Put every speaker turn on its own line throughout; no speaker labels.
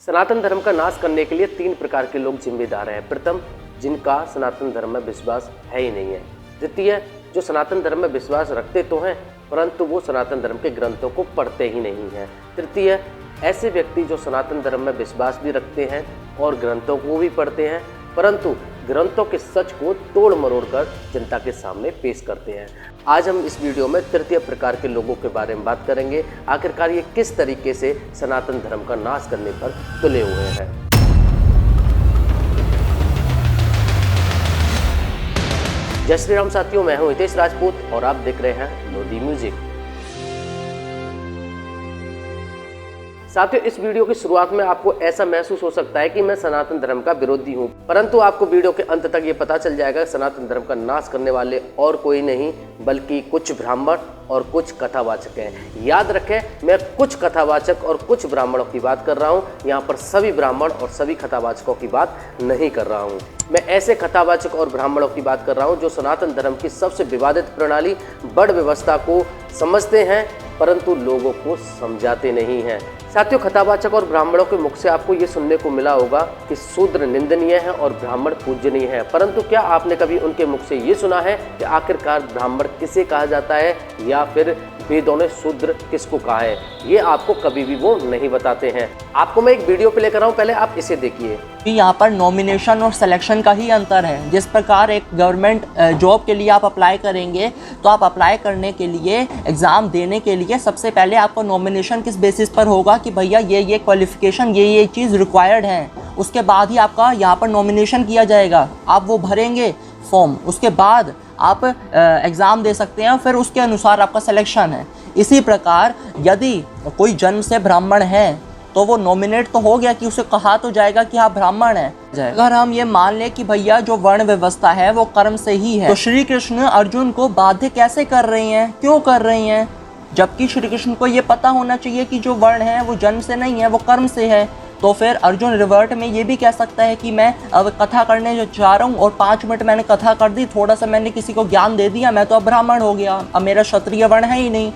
सनातन धर्म का नाश करने के लिए 3 प्रकार के लोग जिम्मेदार हैं। प्रथम, जिनका सनातन धर्म में विश्वास है ही नहीं है। द्वितीय, जो सनातन धर्म में विश्वास रखते तो हैं परंतु वो सनातन धर्म के ग्रंथों को पढ़ते ही नहीं हैं। तृतीय, ऐसे व्यक्ति जो सनातन धर्म में विश्वास भी रखते हैं और ग्रंथों को भी पढ़ते हैं परंतु ग्रंथों के सच को तोड़ मरोड़ कर जनता के सामने पेश करते हैं। आज हम इस वीडियो में तृतीय प्रकार के लोगों के बारे में बात करेंगे। आखिरकार ये किस तरीके से सनातन धर्म का नाश करने पर तुले हुए हैं। जय श्री राम साथियों, मैं हूं हितेश राजपूत और आप देख रहे हैं लोधी म्यूजिक। साथियों, इस वीडियो की शुरुआत में आपको ऐसा महसूस हो सकता है कि मैं सनातन धर्म का विरोधी हूं, परंतु आपको वीडियो के अंत तक ये पता चल जाएगा सनातन धर्म का नाश करने वाले और कोई नहीं बल्कि कुछ ब्राह्मण और कुछ कथावाचक हैं। याद रखें, मैं कुछ कथावाचक और कुछ ब्राह्मणों की बात कर रहा हूं, यहाँ पर सभी ब्राह्मण और सभी कथावाचकों की बात नहीं कर रहा हूं। मैं ऐसे कथावाचक और ब्राह्मणों की बात कर रहा हूं जो सनातन धर्म की सबसे विवादित प्रणाली बड़ व्यवस्था को समझते हैं परंतु लोगों को समझाते नहीं हैं। साथियों, कथावाचक और ब्राह्मणों के मुख से आपको ये सुनने को मिला होगा कि शूद्र निंदनीय है और ब्राह्मण पूजनीय है, परंतु क्या आपने कभी उनके मुख से ये सुना है कि आखिरकार ब्राह्मण किसे कहा जाता है या फिर वेदों ने शूद्र किसको कहा है? ये आपको कभी भी वो नहीं बताते हैं। आपको मैं एक वीडियो प्ले कर रहा हूँ, पहले आप इसे देखिए।
यहाँ पर नॉमिनेशन और सिलेक्शन का ही अंतर है। जिस प्रकार एक गवर्नमेंट जॉब के लिए आप अप्लाई करेंगे तो आप अप्लाई करने के लिए एग्ज़ाम देने के लिए सबसे पहले आपका नॉमिनेशन किस बेसिस पर होगा कि भैया ये क्वालिफिकेशन ये चीज़ रिक्वायर्ड है, उसके बाद ही आपका यहाँ पर नॉमिनेशन किया जाएगा। आप वो भरेंगे फॉर्म, उसके बाद आप एग्ज़ाम दे सकते हैं, फिर उसके अनुसार आपका सिलेक्शन है। इसी प्रकार यदि कोई जन्म से ब्राह्मण है तो वो नॉमिनेट तो हो गया कि उसे कहा तो जाएगा कि आप ब्राह्मण हैं। अगर हम ये मान लें कि भैया जो वर्ण व्यवस्था है वो कर्म से ही है, तो श्री कृष्ण अर्जुन को बाध्य कैसे कर रही हैं, क्यों कर रही हैं? जबकि श्री कृष्ण को ये पता होना चाहिए कि जो वर्ण है वो जन्म से नहीं है, वो कर्म से है। तो फिर अर्जुन रिवर्ट में ये भी कह सकता है कि मैं अब कथा करने जो चाह रहा हूँ और 5 मिनट मैंने कथा कर दी, थोड़ा सा मैंने किसी को ज्ञान दे दिया, मैं तो अब ब्राह्मण हो गया, अब मेरा क्षत्रिय वर्ण है ही नहीं।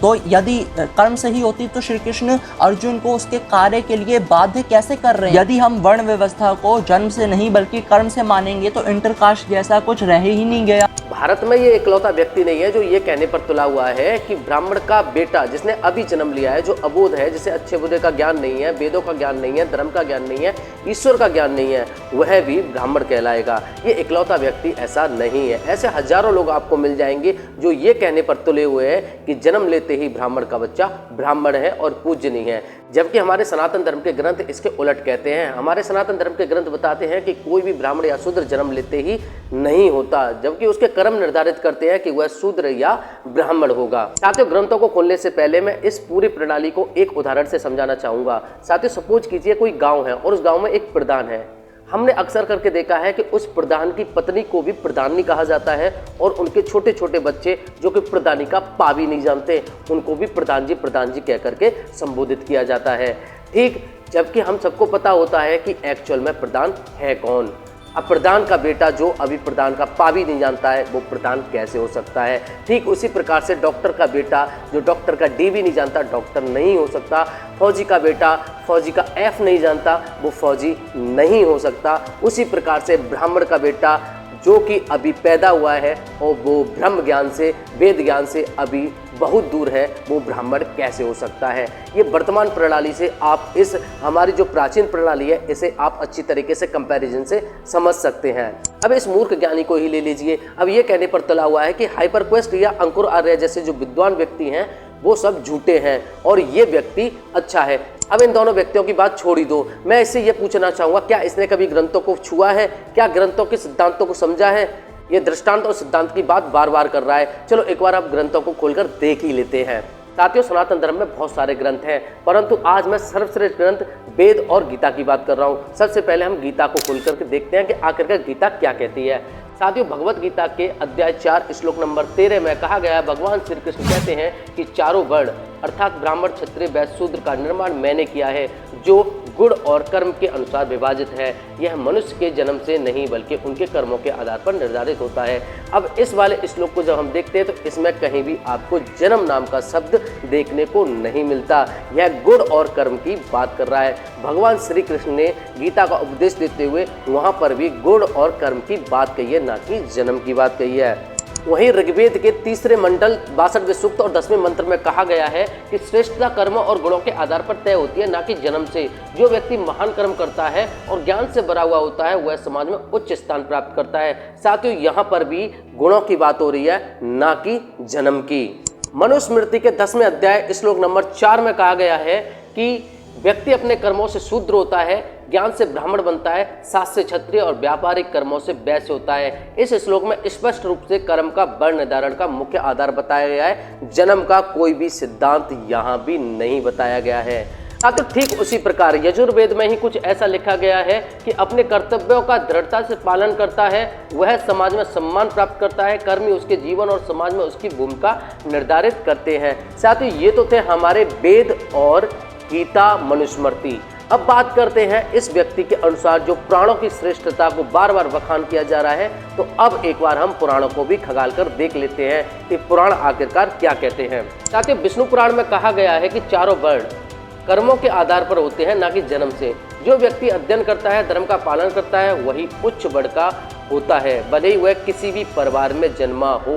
तो यदि कर्म से ही होती तो श्री कृष्ण अर्जुन को उसके कार्य के लिए बाध्य कैसे कर रहे हैं? यदि हम वर्ण व्यवस्था को जन्म से नहीं बल्कि कर्म से मानेंगे तो इंटरकास्ट जैसा कुछ रह ही नहीं गया।
भारत में ये इकलौता व्यक्ति नहीं है जो ये कहने पर तुला हुआ है कि ब्राह्मण का बेटा जिसने अभी जन्म लिया है, जो अबोध है, जिसे अच्छे बुरे का ज्ञान नहीं है, वेदों का ज्ञान नहीं है, धर्म का ज्ञान नहीं है, ईश्वर का ज्ञान नहीं है, वह भी ब्राह्मण कहलाएगा। ये इकलौता व्यक्ति ऐसा नहीं है। ऐसे हजारों लोग आपको मिल जाएंगे जो ये कहने पर तुले हुए हैं कि जन्म लेते ही ब्राह्मण का बच्चा ब्राह्मण है और पूजनीय है, जबकि हमारे सनातन धर्म के ग्रंथ इसके उलट कहते हैं। हमारे सनातन धर्म के ग्रंथ बताते हैं कि कोई भी ब्राह्मण या शूद्र जन्म लेते ही नहीं होता, जबकि उसके कर्म निर्धारित करते हैं कि वह शूद्र या ब्राह्मण होगा। साथियों, ग्रंथों को खोलने से पहले मैं इस पूरी प्रणाली को एक उदाहरण से समझाना चाहूंगा। साथियों, सपोज कीजिए कोई गांव है और उस गांव में एक प्रधान है। हमने अक्सर करके देखा है कि उस प्रधान की पत्नी को भी प्रधानी कहा जाता है और उनके छोटे छोटे बच्चे जो कि प्रधानी का पा भी नहीं जानते, उनको भी प्रधान जी कह करके संबोधित किया जाता है। ठीक, जबकि हम सबको पता होता है कि एक्चुअल में प्रधान है कौन। अब प्रधान का बेटा जो अभी प्रधान का पा भी नहीं जानता है वो प्रधान कैसे हो सकता है? ठीक उसी प्रकार से डॉक्टर का बेटा जो डॉक्टर का डी भी नहीं जानता, डॉक्टर नहीं हो सकता। फौजी का बेटा फौजी का एफ नहीं जानता, वो फौजी नहीं हो सकता। उसी प्रकार से ब्राह्मण का बेटा जो कि अभी पैदा हुआ है और वो ब्रह्म ज्ञान से, वेद ज्ञान से अभी बहुत दूर है, वो ब्राह्मण कैसे हो सकता है? ये वर्तमान प्रणाली से आप इस हमारी जो प्राचीन प्रणाली है इसे आप अच्छी तरीके से कंपैरिजन से समझ सकते हैं। अब इस मूर्ख ज्ञानी को ही ले लीजिए। अब ये कहने पर तुला हुआ है कि हाइपरक्वेस्ट या अंकुर आर्य जैसे जो विद्वान व्यक्ति हैं वो सब झूठे हैं और ये व्यक्ति अच्छा है। अब इन दोनों व्यक्तियों की बात छोड़ ही दो। मैं इससे ये पूछना चाहूँगा, क्या इसने कभी ग्रंथों को छुआ है? क्या ग्रंथों के सिद्धांतों को समझा है? ये दृष्टांत और सिद्धांत की बात बार बार कर रहा है। चलो एक बार आप ग्रंथों को खोलकर देख ही लेते हैं। साथियों, सनातन धर्म में बहुत सारे ग्रंथ हैं परंतु आज मैं सर्वश्रेष्ठ ग्रंथ वेद और गीता की बात कर रहा हूँ। सबसे पहले हम गीता को खोल करके देखते हैं कि आखिरकार गीता क्या कहती है। साथियों, भगवत गीता के अध्याय 4 श्लोक नंबर 13 में कहा गया है, भगवान श्री कृष्ण कहते हैं कि चारों वर्ण अर्थात ब्राह्मण, क्षत्रिय, वैश्य, शूद्र का निर्माण मैंने किया है, जो गुण और कर्म के अनुसार विभाजित है। यह मनुष्य के जन्म से नहीं बल्कि उनके कर्मों के आधार पर निर्धारित होता है। अब इस वाले श्लोक को जब हम देखते हैं तो इसमें कहीं भी आपको जन्म नाम का शब्द देखने को नहीं मिलता। यह गुण और कर्म की बात कर रहा है। भगवान श्री कृष्ण ने गीता का उपदेश देते हुए वहां पर भी गुण और कर्म की बात कही है, ना कि जन्म की बात कही है। वहीं ऋग्वेद के 3 मंडल 62वें सूक्त और 10वें मंत्र में कहा गया है कि श्रेष्ठता कर्म और गुणों के आधार पर तय होती है, ना कि जन्म से। जो व्यक्ति महान कर्म करता है और ज्ञान से भरा हुआ होता है वह समाज में उच्च स्थान प्राप्त करता है। साथियों, यहाँ पर भी गुणों की बात हो रही है, ना कि जन्म की। मनुस्मृति के 10वें अध्याय श्लोक नंबर 4 में कहा गया है कि व्यक्ति अपने कर्मों से शूद्र होता है, ज्ञान से ब्राह्मण बनता है, सात से क्षत्रिय और व्यापारिक कर्मों से वैश्य होता है। इस श्लोक में स्पष्ट रूप से कर्म का वर्ण निर्धारण का मुख्य आधार बताया गया है। जन्म का कोई भी सिद्धांत यहाँ भी नहीं बताया गया है। तो ठीक उसी प्रकार यजुर्वेद में ही कुछ ऐसा लिखा गया है कि अपने कर्तव्यों का दृढ़ता से पालन करता है वह समाज में सम्मान प्राप्त करता है। कर्म ही उसके जीवन और समाज में उसकी भूमिका निर्धारित करते हैं। साथ ही ये तो थे हमारे वेद और गीता मनुस्मृति। अब बात करते हैं इस व्यक्ति के अनुसार जो पुराणों की श्रेष्ठता को बार बार बखान किया जा रहा है। तो अब एक बार हम पुराणों को भी खंगाल कर देख लेते हैं कि पुराण आखिरकार क्या कहते हैं। साथियों, विष्णु पुराण में कहा गया है कि चारों वर्ण कर्मों के आधार पर होते हैं, ना कि जन्म से। जो व्यक्ति अध्ययन करता है, धर्म का पालन करता है, वही उच्च वर्ण का होता है, भले ही वह किसी भी परिवार में जन्मा हो।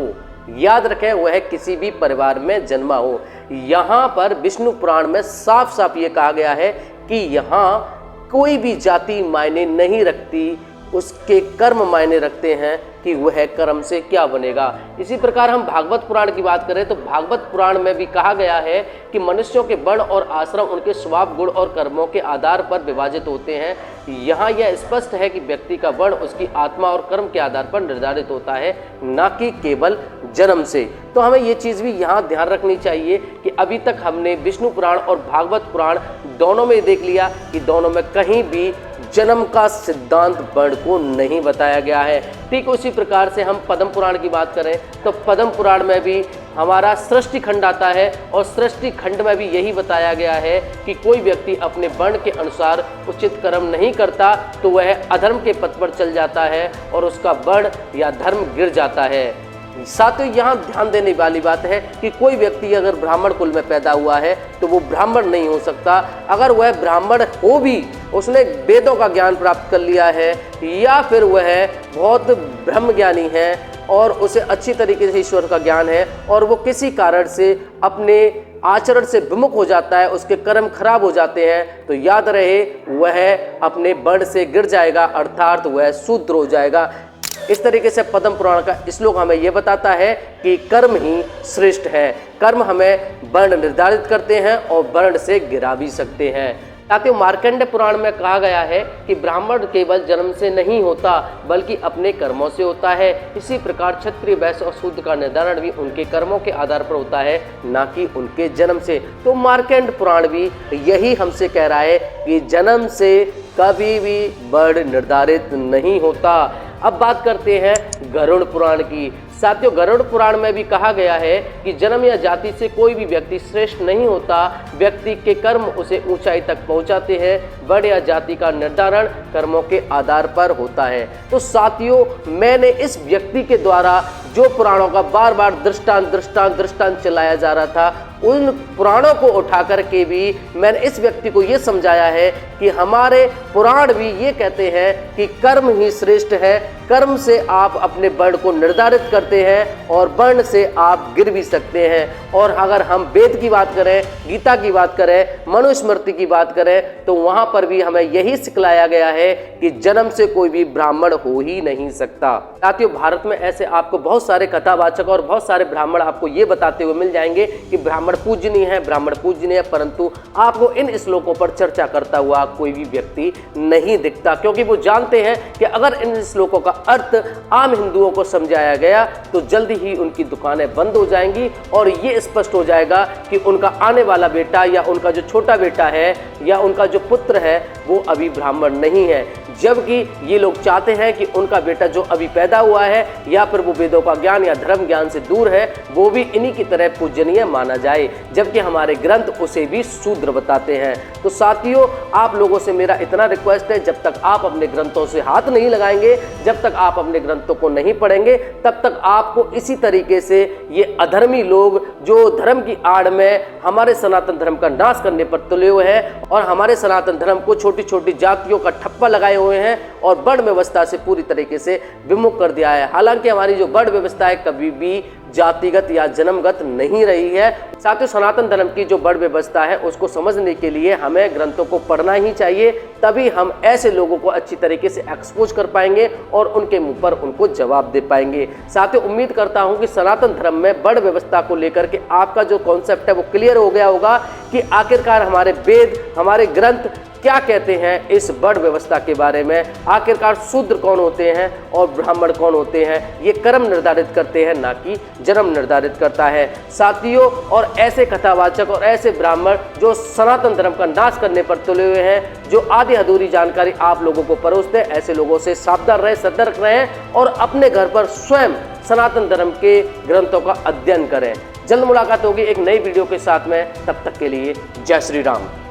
याद रखें, वह किसी भी परिवार में जन्मा हो। यहाँ पर विष्णु पुराण में साफ साफ ये कहा गया है कि यहाँ कोई भी जाति मायने नहीं रखती, उसके कर्म मायने रखते हैं कि वह कर्म से क्या बनेगा। इसी प्रकार हम भागवत पुराण की बात करें तो भागवत पुराण में भी कहा गया है कि मनुष्यों के वर्ण और आश्रम उनके स्वभाव, गुण और कर्मों के आधार पर विभाजित होते हैं। यहाँ यह स्पष्ट है कि व्यक्ति का वर्ण उसकी आत्मा और कर्म के आधार पर निर्धारित होता है, न कि केवल जन्म से। तो हमें ये चीज़ भी यहाँ ध्यान रखनी चाहिए कि अभी तक हमने विष्णु पुराण और भागवत पुराण दोनों में देख लिया कि दोनों में कहीं भी जन्म का सिद्धांत वर्ण को नहीं बताया गया है। ठीक उसी प्रकार से हम पद्म पुराण की बात करें तो पद्म पुराण में भी हमारा सृष्टि खंड आता है और सृष्टि खंड में भी यही बताया गया है कि कोई व्यक्ति अपने वर्ण के अनुसार उचित कर्म नहीं करता तो वह अधर्म के पथ पर चल जाता है और उसका वर्ण या धर्म गिर जाता है। साथियों, यहाँ ध्यान देने वाली बात है कि कोई व्यक्ति अगर ब्राह्मण कुल में पैदा हुआ है तो वो ब्राह्मण नहीं हो सकता। अगर वह ब्राह्मण हो भी, उसने वेदों का ज्ञान प्राप्त कर लिया है या फिर वह बहुत ब्रह्मज्ञानी है और उसे अच्छी तरीके से ईश्वर का ज्ञान है और वो किसी कारण से अपने आचरण से विमुख हो जाता है, उसके कर्म खराब हो जाते हैं, तो याद रहे वह अपने वर्ण से गिर जाएगा, अर्थात वह शूद्र हो जाएगा। इस तरीके से पद्म पुराण का श्लोक हमें यह बताता है कि कर्म ही श्रेष्ठ है। कर्म हमें वर्ण निर्धारित करते हैं और वर्ण से गिरा भी सकते हैं। साथियों, मार्कंडेय पुराण में कहा गया है कि ब्राह्मण केवल जन्म से नहीं होता बल्कि अपने कर्मों से होता है। इसी प्रकार क्षत्रिय, वैश्य और शूद्र का निर्धारण भी उनके कर्मों के आधार पर होता है, ना कि उनके जन्म से। तो मार्कंडेय पुराण भी यही हमसे कह रहा है कि जन्म से कभी भी वर्ण निर्धारित नहीं होता। अब बात करते हैं गरुड़ पुराण की। साथियों, गरुड़ पुराण में भी कहा गया है कि जन्म या जाति से कोई भी व्यक्ति श्रेष्ठ नहीं होता, व्यक्ति के कर्म उसे ऊंचाई तक पहुंचाते हैं। वर्ण या जाति का निर्धारण कर्मों के आधार पर होता है। तो साथियों, मैंने इस व्यक्ति के द्वारा जो पुराणों का बार बार दृष्टांत चलाया जा रहा था, उन पुराणों को उठा करके भी मैंने इस व्यक्ति को ये समझाया है कि हमारे पुराण भी ये कहते हैं कि कर्म ही श्रेष्ठ है। कर्म से आप अपने वर्ण को निर्धारित करते हैं और वर्ण से आप गिर भी सकते हैं। और अगर हम वेद की बात करें, गीता की बात करें, मनुस्मृति की बात करें तो वहां पर भी हमें यही सिखलाया गया है कि जन्म से कोई भी ब्राह्मण हो ही नहीं सकता। साथियों, भारत में ऐसे आपको बहुत सारे कथावाचक और बहुत सारे ब्राह्मण आपको ये बताते हुए मिल जाएंगे कि ब्राह्मण पूजनीय है, ब्राह्मण पूजनीय है, परंतु आपको इन श्लोकों पर चर्चा करता हुआ कोई भी व्यक्ति नहीं दिखता, क्योंकि वो जानते हैं कि अगर इन श्लोकों का अर्थ आम हिंदुओं को समझाया गया तो जल्दी ही उनकी दुकानें बंद हो जाएंगी और ये स्पष्ट हो जाएगा कि उनका आने वाला बेटा या उनका जो छोटा बेटा है या उनका जो पुत्र है वो अभी ब्राह्मण नहीं है। जबकि ये लोग चाहते हैं कि उनका बेटा जो अभी पैदा हुआ है या फिर वो वेदों का ज्ञान या धर्म ज्ञान से दूर है, वो भी इन्हीं की तरह पूजनीय माना जाए, जबकि हमारे ग्रंथ उसे भी शूद्र बताते हैं। तो साथियों, आप लोगों से मेरा इतना रिक्वेस्ट है, जब तक आप अपने ग्रंथों से हाथ नहीं लगाएंगे, जब तक आप अपने ग्रंथों को नहीं पढ़ेंगे, तब तक आपको इसी तरीके से ये अधर्मी लोग जो धर्म की आड़ में हमारे सनातन धर्म का नाश करने पर तुले हुए हैं और हमारे सनातन धर्म को छोटी छोटी जातियों का ठप्पा लगाए हुए हैं और वर्ण व्यवस्था से पूरी तरीके से विमुख कर दिया है। हालांकि हमारी जो वर्ण व्यवस्था है कभी भी जातिगत या जन्मगत नहीं रही है। साथियों, सनातन धर्म की जो वर्ण व्यवस्था है उसको समझने के लिए हमें ग्रंथों को पढ़ना ही चाहिए, तभी हम ऐसे लोगों को अच्छी तरीके से एक्सपोज कर पाएंगे और उनके मुंह पर उनको जवाब दे पाएंगे। साथियों, उम्मीद करता हूं कि सनातन धर्म में वर्ण व्यवस्था को लेकर के आपका जो कॉन्सेप्ट है वो क्लियर हो गया होगा कि आखिरकार हमारे वेद, हमारे ग्रंथ क्या कहते हैं इस वर्ण व्यवस्था के बारे में। आखिरकार शूद्र कौन होते हैं और ब्राह्मण कौन होते हैं, ये कर्म निर्धारित करते हैं, ना कि जन्म निर्धारित करता है। साथियों, और ऐसे कथावाचक और ऐसे ब्राह्मण जो सनातन धर्म का नाश करने पर तुले हुए हैं, जो आधी अधूरी जानकारी आप लोगों को परोसते हैं, ऐसे लोगों से सावधान रहें, सतर्क रहें और अपने घर पर स्वयं सनातन धर्म के ग्रंथों का अध्ययन करें। जल्द मुलाकात होगी एक नई वीडियो के साथ में, तब तक के लिए जय श्री राम।